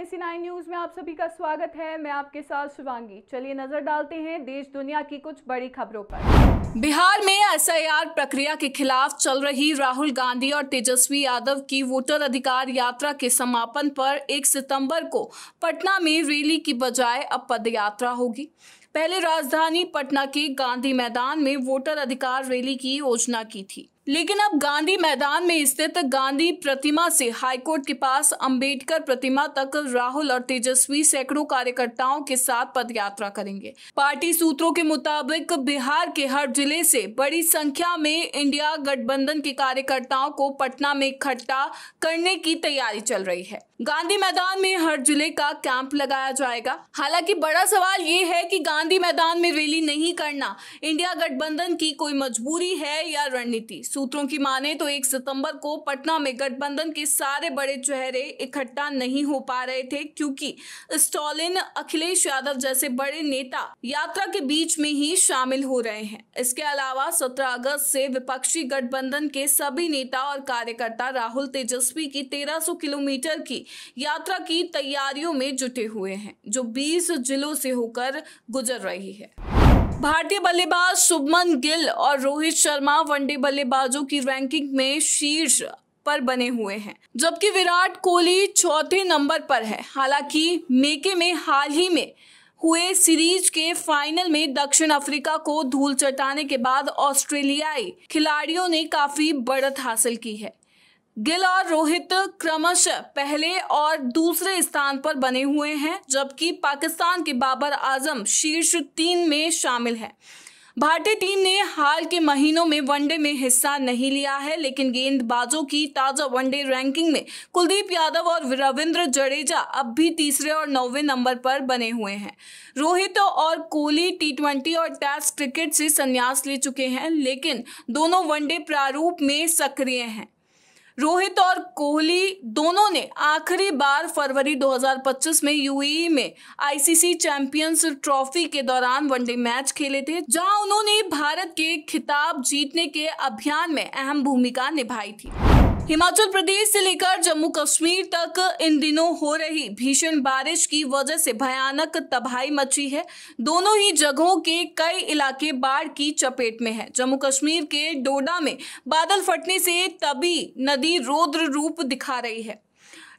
NSC9 news में आप सभी का स्वागत है। मैं आपके साथ शिवांगी। चलिए नजर डालते हैं देश दुनिया की कुछ बड़ी खबरों पर। बिहार में SIR प्रक्रिया के खिलाफ चल रही राहुल गांधी और तेजस्वी यादव की वोटर अधिकार यात्रा के समापन पर 1 सितंबर को पटना में रैली की बजाय अब पदयात्रा होगी। पहले राजधानी पटना के गांधी मैदान में वोटर अधिकार रैली की योजना की थी, लेकिन अब गांधी मैदान में स्थित गांधी प्रतिमा से हाईकोर्ट के पास अंबेडकर प्रतिमा तक राहुल और तेजस्वी सैकड़ों कार्यकर्ताओं के साथ पदयात्रा करेंगे। पार्टी सूत्रों के मुताबिक बिहार के हर जिले से बड़ी संख्या में इंडिया गठबंधन के कार्यकर्ताओं को पटना में इकट्ठा करने की तैयारी चल रही है। गांधी मैदान में हर जिले का कैंप लगाया जाएगा। हालांकि बड़ा सवाल ये है कि गांधी मैदान में रैली नहीं करना इंडिया गठबंधन की कोई मजबूरी है या रणनीति। सूत्रों की माने तो 1 सितंबर को पटना में गठबंधन के सारे बड़े चेहरे इकट्ठा नहीं हो पा रहे थे, क्योंकि स्टालिन, अखिलेश यादव जैसे बड़े नेता यात्रा के बीच में ही शामिल हो रहे हैं। इसके अलावा 17 अगस्त से विपक्षी गठबंधन के सभी नेता और कार्यकर्ता राहुल तेजस्वी की 1300 किलोमीटर की यात्रा की तैयारियों में जुटे हुए हैं, जो 20 जिलों से होकर गुजर रही है। भारतीय बल्लेबाज शुभमन गिल और रोहित शर्मा वनडे बल्लेबाजों की रैंकिंग में शीर्ष पर बने हुए हैं, जबकि विराट कोहली चौथे नंबर पर है। हालांकि मेके में हाल ही में हुए सीरीज के फाइनल में दक्षिण अफ्रीका को धूल चटाने के बाद ऑस्ट्रेलियाई खिलाड़ियों ने काफी बढ़त हासिल की है। गिल और रोहित क्रमशः पहले और दूसरे स्थान पर बने हुए हैं, जबकि पाकिस्तान के बाबर आजम शीर्ष 3 में शामिल है। भारतीय टीम ने हाल के महीनों में वनडे में हिस्सा नहीं लिया है, लेकिन गेंदबाजों की ताजा वनडे रैंकिंग में कुलदीप यादव और रविंद्र जडेजा अब भी तीसरे और 9वें नंबर पर बने हुए हैं। रोहित और कोहली T20 और टेस्ट क्रिकेट से संन्यास ले चुके हैं, लेकिन दोनों वनडे प्रारूप में सक्रिय हैं। रोहित और कोहली दोनों ने आखिरी बार फरवरी 2025 में UAE में ICC चैंपियंस ट्रॉफी के दौरान वनडे मैच खेले थे, जहां उन्होंने भारत के खिताब जीतने के अभियान में अहम भूमिका निभाई थी। हिमाचल प्रदेश से लेकर जम्मू कश्मीर तक इन दिनों हो रही भीषण बारिश की वजह से भयानक तबाही मची है। दोनों ही जगहों के कई इलाके बाढ़ की चपेट में हैं। जम्मू कश्मीर के डोडा में बादल फटने से तवी नदी रौद्र रूप दिखा रही है।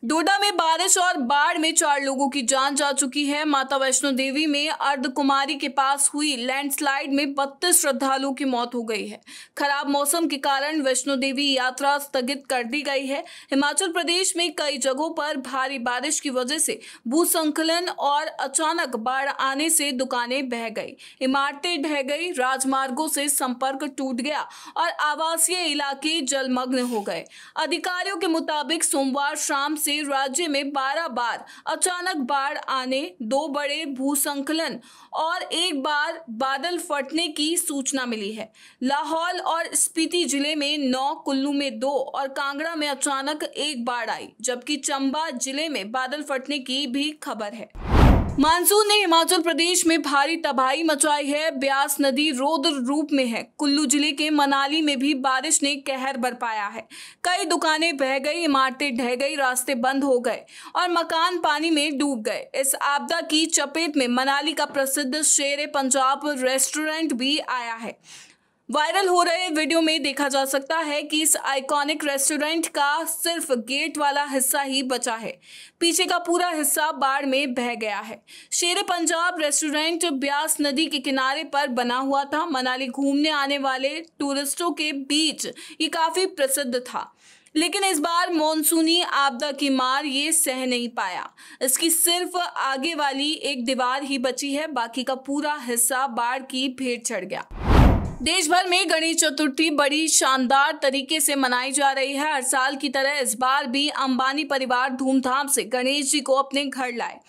डोडा में बारिश और बाढ़ में 4 लोगों की जान जा चुकी है। माता वैष्णो देवी में अर्धकुमारी के पास हुई लैंडस्लाइड में 32 श्रद्धालुओं की मौत हो गई है। खराब मौसम के कारण वैष्णो देवी यात्रा स्थगित कर दी गई है। हिमाचल प्रदेश में कई जगहों पर भारी बारिश की वजह से भूस्खलन और अचानक बाढ़ आने से दुकानें बह गई, इमारतें ढह गई, राजमार्गों से संपर्क टूट गया और आवासीय इलाके जलमग्न हो गए। अधिकारियों के मुताबिक सोमवार शाम से राज्य में 12 बार अचानक बाढ़ आने, 2 बड़े भूस्खलन और 1 बार बादल फटने की सूचना मिली है। लाहौल और स्पीति जिले में 9, कुल्लू में 2 और कांगड़ा में अचानक 1 बाढ़ आई, जबकि चंबा जिले में बादल फटने की भी खबर है। मानसून ने हिमाचल प्रदेश में भारी तबाही मचाई है। ब्यास नदी रौद्र रूप में है। कुल्लू जिले के मनाली में भी बारिश ने कहर बरपाया है। कई दुकानें बह गई, इमारतें ढह गई, रास्ते बंद हो गए और मकान पानी में डूब गए। इस आपदा की चपेट में मनाली का प्रसिद्ध शेर पंजाब रेस्टोरेंट भी आया है। वायरल हो रहे वीडियो में देखा जा सकता है कि इस आइकॉनिक रेस्टोरेंट का सिर्फ गेट वाला हिस्सा ही बचा है। पीछे का पूरा हिस्सा बाढ़ में बह गया है। शेर पंजाब रेस्टोरेंट ब्यास नदी के किनारे पर बना हुआ था। मनाली घूमने आने वाले टूरिस्टों के बीच ये काफी प्रसिद्ध था, लेकिन इस बार मॉनसूनी आपदा की मार ये सह नहीं पाया। इसकी सिर्फ आगे वाली एक दीवार ही बची है, बाकी का पूरा हिस्सा बाढ़ की भेंट चढ़ गया। देश भर में गणेश चतुर्थी बड़ी शानदार तरीके से मनाई जा रही है। हर साल की तरह इस बार भी अंबानी परिवार धूमधाम से गणेश जी को अपने घर लाए।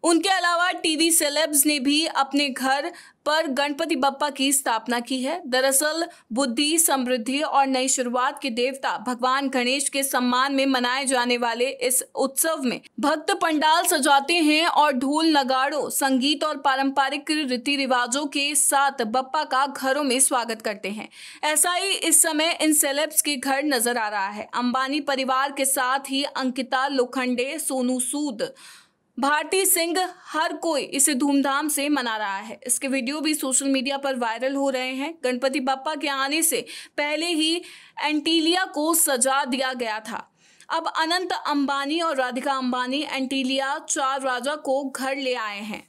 उनके अलावा टीवी सेलेब्स ने भी अपने घर पर गणपति बप्पा की स्थापना की है। दरअसल बुद्धि, समृद्धि और नई शुरुआत के देवता भगवान गणेश के सम्मान में मनाए जाने वाले इस उत्सव में भक्त पंडाल सजाते हैं और ढोल, नगाड़ों, संगीत और पारंपरिक रीति रिवाजों के साथ बप्पा का घरों में स्वागत करते हैं। ऐसा ही इस समय इन सेलेब्स के घर नजर आ रहा है। अंबानी परिवार के साथ ही अंकिता लोखंडे, सोनू सूद, भारती सिंह हर कोई इसे धूमधाम से मना रहा है। इसके वीडियो भी सोशल मीडिया पर वायरल हो रहे हैं। गणपति बप्पा के आने से पहले ही एंटीलिया को सजा दिया गया था। अब अनंत अंबानी और राधिका अंबानी एंटीलिया 4 राजा को घर ले आए हैं।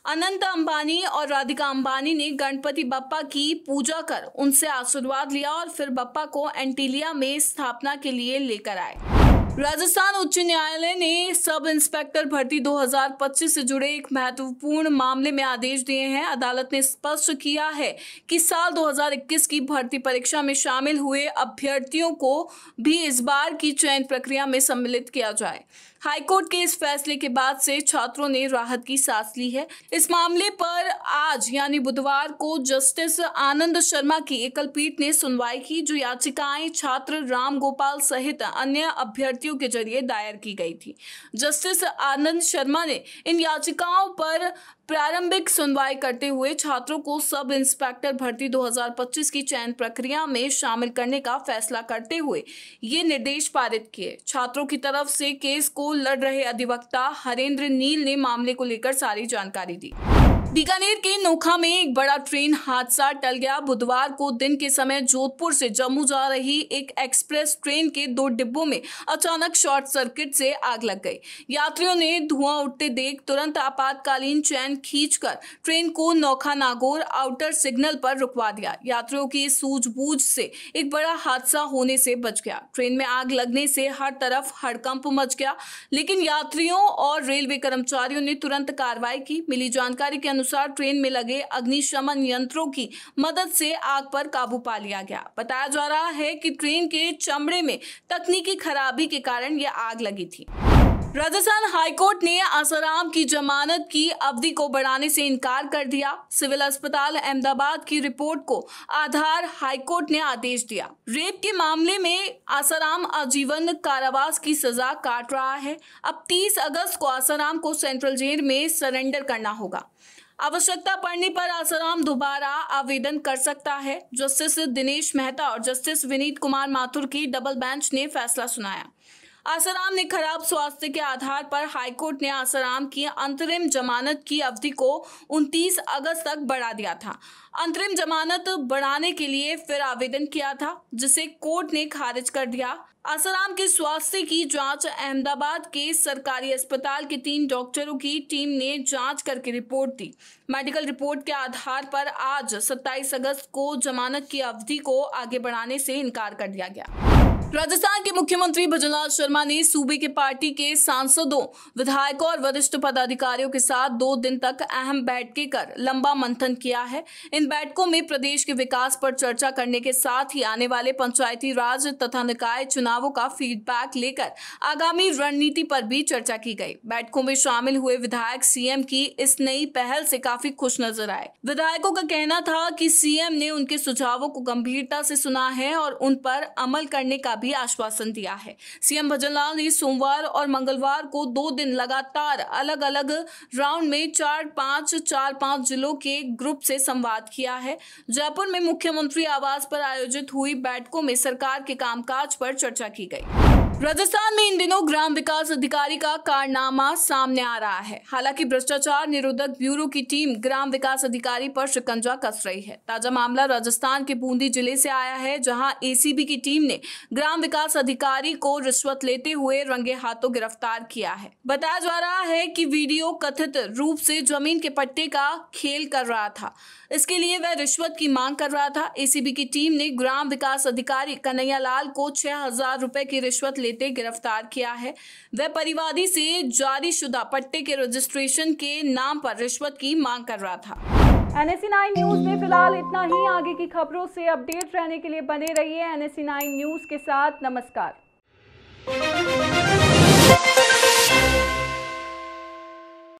अनंत अंबानी और राधिका अंबानी ने गणपति बप्पा की पूजा कर उनसे आशीर्वाद लिया और फिर बप्पा को एंटीलिया में स्थापना के लिए लेकर आए। राजस्थान उच्च न्यायालय ने सब इंस्पेक्टर भर्ती 2025 से जुड़े एक महत्वपूर्ण मामले में आदेश दिए हैं। अदालत ने स्पष्ट किया है कि साल 2021 की भर्ती परीक्षा में शामिल हुए अभ्यर्थियों को भी इस बार की चयन प्रक्रिया में सम्मिलित किया जाए। हाईकोर्ट के इस फैसले के बाद से छात्रों ने राहत की सांस ली है। इस मामले पर आज यानी बुधवार को जस्टिस आनंद शर्मा की एकल पीठ ने सुनवाई की, जो याचिकाएं छात्र राम गोपाल सहित अन्य अभ्यर्थियों के जरिए दायर की गई थी। जस्टिस आनंद शर्मा ने इन याचिकाओं पर प्रारंभिक सुनवाई करते हुए छात्रों को सब इंस्पेक्टर भर्ती 2025 की चयन प्रक्रिया में शामिल करने का फैसला करते हुए ये निर्देश पारित किए। छात्रों की तरफ से केस को लड़ रहे अधिवक्ता हरेंद्र नील ने मामले को लेकर सारी जानकारी दी। बीकानेर के नोखा में एक बड़ा ट्रेन हादसा टल गया। बुधवार को दिन के समय जोधपुर से जम्मू जा रही एक एक्सप्रेस ट्रेन के 2 डिब्बों में अचानक शॉर्ट सर्किट से आग लग गई। यात्रियों ने धुआं उठते देख तुरंत आपातकालीन चैन खींचकर ट्रेन को नोखा नागौर आउटर सिग्नल पर रुकवा दिया। यात्रियों की सूझबूझ से एक बड़ा हादसा होने से बच गया। ट्रेन में आग लगने से हर तरफ हड़कंप मच गया, लेकिन यात्रियों और रेलवे कर्मचारियों ने तुरंत कार्रवाई की। मिली जानकारी के अनुसार ट्रेन में लगे अग्निशमन यंत्रों की मदद से आग पर काबू पा लिया गया। बताया जा रहा है कि ट्रेन के चमड़े में तकनीकी खराबी के कारण यह आग लगी थी। राजस्थान हाईकोर्ट ने आसाराम की जमानत की अवधि को बढ़ाने से इनकार कर दिया। सिविल अस्पताल अहमदाबाद की रिपोर्ट को आधार हाईकोर्ट ने आदेश दिया। रेप के मामले में आसाराम आजीवन कारावास की सजा काट रहा है। अब 30 अगस्त को आसाराम को सेंट्रल जेल में सरेंडर करना होगा। आवश्यकता पड़ने पर आसाराम दोबारा आवेदन कर सकता है। जस्टिस दिनेश मेहता और जस्टिस विनीत कुमार माथुर की डबल बेंच ने फैसला सुनाया। आसाराम ने खराब स्वास्थ्य के आधार पर हाईकोर्ट ने आसाराम की अंतरिम जमानत की अवधि को 29 अगस्त तक बढ़ा दिया था। अंतरिम जमानत बढ़ाने के लिए फिर आवेदन किया था, जिसे कोर्ट ने खारिज कर दिया। आसाराम के स्वास्थ्य की जांच अहमदाबाद के सरकारी अस्पताल के 3 डॉक्टरों की टीम ने जांच करके रिपोर्ट दी। मेडिकल रिपोर्ट के आधार पर आज 27 अगस्त को जमानत की अवधि को आगे बढ़ाने से इनकार कर दिया गया। राजस्थान के मुख्यमंत्री भजनलाल शर्मा ने सूबे के पार्टी के सांसदों, विधायकों और वरिष्ठ पदाधिकारियों के साथ 2 दिन तक अहम बैठकें कर लंबा मंथन किया है। इन बैठकों में प्रदेश के विकास पर चर्चा करने के साथ ही आने वाले पंचायती राज तथा निकाय चुनावों का फीडबैक लेकर आगामी रणनीति पर भी चर्चा की गई। बैठकों में शामिल हुए विधायक सीएम की इस नई पहल से काफी खुश नजर आए। विधायकों का कहना था कि सीएम ने उनके सुझावों को गंभीरता से सुना है और उन पर अमल करने का भी आश्वासन दिया है। सीएम भजनलाल ने सोमवार और मंगलवार को 2 दिन लगातार अलग अलग राउंड में 4-5 जिलों के ग्रुप से संवाद किया है। जयपुर में मुख्यमंत्री आवास पर आयोजित हुई बैठकों में सरकार के कामकाज पर चर्चा की गई। राजस्थान में इन दिनों ग्राम विकास अधिकारी का कारनामा सामने आ रहा है। हालांकि भ्रष्टाचार निरोधक ब्यूरो की टीम ग्राम विकास अधिकारी पर शिकंजा कस रही है। ताजा मामला राजस्थान के बूंदी जिले से आया है, जहां एसीबी की टीम ने ग्राम विकास अधिकारी को रिश्वत लेते हुए रंगे हाथों गिरफ्तार किया है। बताया जा रहा है कि वीडियो कथित रूप से जमीन के पट्टे का खेल कर रहा था। इसके लिए वह रिश्वत की मांग कर रहा था। एसीबी की टीम ने ग्राम विकास अधिकारी कन्हैया लाल को 6000 रुपए की रिश्वत लेते गिरफ्तार किया है। वह परिवादी से जारीशुदा पट्टे के रजिस्ट्रेशन के नाम पर रिश्वत की मांग कर रहा था। NSE9 न्यूज में फिलहाल इतना ही। आगे की खबरों से अपडेट रहने के लिए बने रहिए NSE9 न्यूज के साथ। नमस्कार।